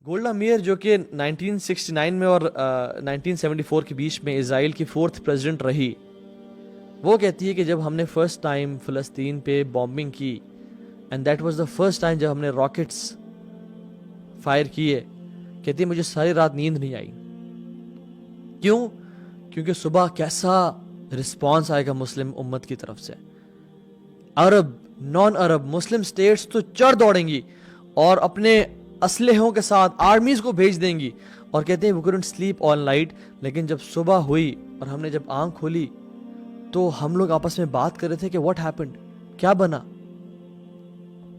गोल्डा मीर जो कि 1969 में और 1974 के बीच में इजराइल की 4th प्रेसिडेंट रही, वो कहती है कि जब हमने फर्स्ट टाइम फ़लस्तीन पे बॉम्बिंग की and that was the first time जब हमने रॉकेट्स फायर किए, कहती है मुझे सारी रात नींद नहीं आई। क्यों? क्योंकि सुबह कैसा रिस्पॉन्स आएगा मुस्लिम उम्मत की तरफ से। अरब, नॉन अरब, मुस्लिम स्टेट्स तो चढ़ दौड़ेंगी और अपने असलहों के साथ आर्मीज को भेज देंगी, और कहते हैं we couldn't sleep all night. लेकिन जब सुबह हुई और हमने जब आंख खोली तो हम लोग आपस में बात कर रहे थे कि व्हाट हैपेंड, क्या बना,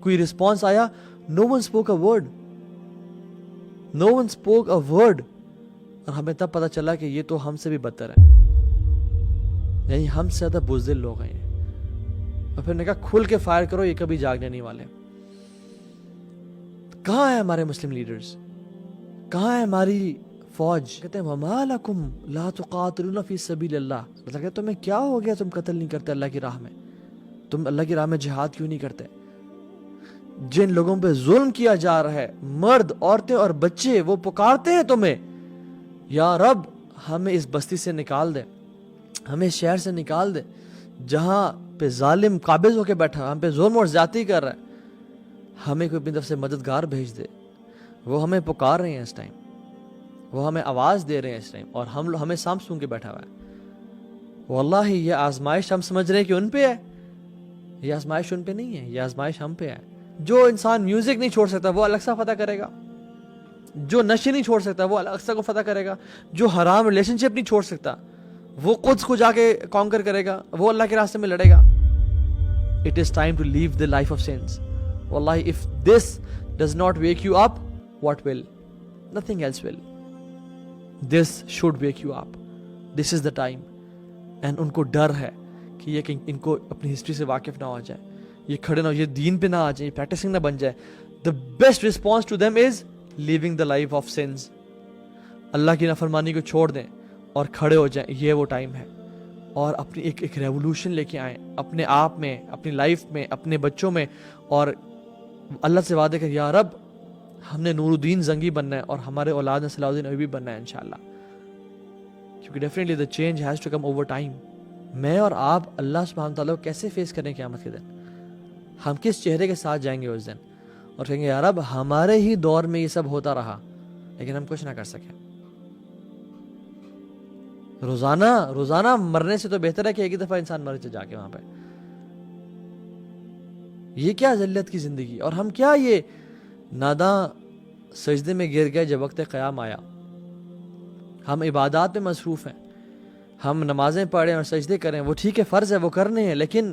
कोई रिस्पॉन्स आया? No one spoke a word, no one spoke a word. और हमें तब पता चला कि ये तो हमसे भी बदतर है, यानी हमसे ज्यादा बुज़दिल लोग हैं। और फिर ने कहा खुल के फायर करो, ये कभी जागने नहीं वाले। कहाँ है हमारे मुस्लिम लीडर्स, कहाँ है हमारी फौज? कहते हैं वमा लकुम ला तुकातिलूना फी सबीलिल्लाह, मतलब कि तुम्हें क्या हो गया, तुम कत्ल नहीं करते अल्लाह की राह में, तुम अल्लाह की राह में जिहाद क्यों नहीं करते? जिन लोगों पे जुल्म किया जा रहा है, मर्द, औरतें और बच्चे, वो पुकारते हैं तुम्हें, या रब हमें इस बस्ती से निकाल दे, हमें शहर से निकाल दे जहां पे जालिम काबिज होके बैठा, हम पे जुल्म और ज्यादती कर रहा है, हमें कोई अपनी तरफ से मददगार भेज दे। वो हमें पुकार रहे हैं इस टाइम, वो हमें आवाज दे रहे हैं इस टाइम, और हम हमें साम सूंघ के बैठा हुआ है। वल्लाही ये आजमाइश हम समझ रहे हैं कि उन पे है, ये आजमाइश उन पे नहीं है, ये आजमाइश हम पे है। जो इंसान म्यूजिक नहीं छोड़ सकता वो अलग-सा फतह करेगा, जो नशे नहीं छोड़ सकता वो अलग-सा को फतह करेगा, जो हराम रिलेशनशिप नहीं छोड़ सकता वो कुछ को जाके कॉन्कर करेगा, वो अल्लाह के रास्ते में लड़ेगा। It is time to leave the life of sins. Wallahi, if this does not wake you up, what will? Nothing else will. This should wake you up. This is the time. And उनको डर है कि ये इनको अपनी history से वाकिफ ना हो जाए, ये खड़े ना हो, ये दीन पे ना आ जाए, प्रैक्टिसिंग ना बन जाए। The best response to them is living the life of sins. अल्लाह की नाफरमानी को छोड़ दें और खड़े हो जाएं, ये वो टाइम है। और अपनी एक रेवोल्यूशन लेके आए अपने आप में, अपनी लाइफ में, अपने बच्चों में, और अल्लाह से वादे कर, या रब हमने नूरुद्दीन जंगी बनना है और हमारे औलाद ने सलाहुद्दीन अय्यूबी बनना है इंशाल्लाह, क्योंकि definitely the change has to come over time. मैं और आप अल्लाह सुब्हानहू तआला को कैसे फेस करें क़यामत के दिन? हम किस चेहरे के साथ जाएंगे उस दिन और कहेंगे या रब हमारे ही दौर में ये सब होता रहा लेकिन हम कुछ ना कर सके। रोजाना मरने से तो बेहतर है कि एक ही दफा इंसान मर जाके वहां पे। ये क्या ज़िल्लत की जिंदगी, और हम क्या ये नादां सजदे में गिर गए जब वक्त क़याम आया। हम इबादत में मसरूफ हैं, हम नमाजें पढ़ें और सजदे करें, वो ठीक है, फ़र्ज़ है, वो करने हैं, लेकिन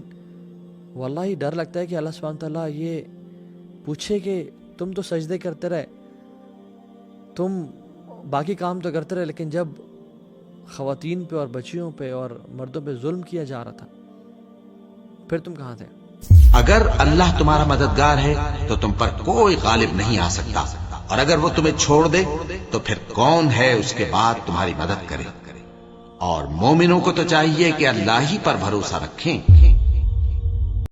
वल्लाही डर लगता है कि अल्लाह सुब्हानहू तआला ये पूछे कि तुम तो सजदे करते रहे, तुम बाकी काम तो करते रहे, लेकिन जब ख़वातीन पे और बच्चियों पे और मर्दों पे जुल्म किया जा रहा था फिर तुम कहाँ थे? अगर अल्लाह तुम्हारा मददगार है तो तुम पर कोई गालिब नहीं आ सकता, और अगर वो तुम्हें छोड़ दे तो फिर कौन है उसके बाद तुम्हारी मदद करे। और मोमिनों को तो चाहिए कि अल्लाह ही पर भरोसा रखें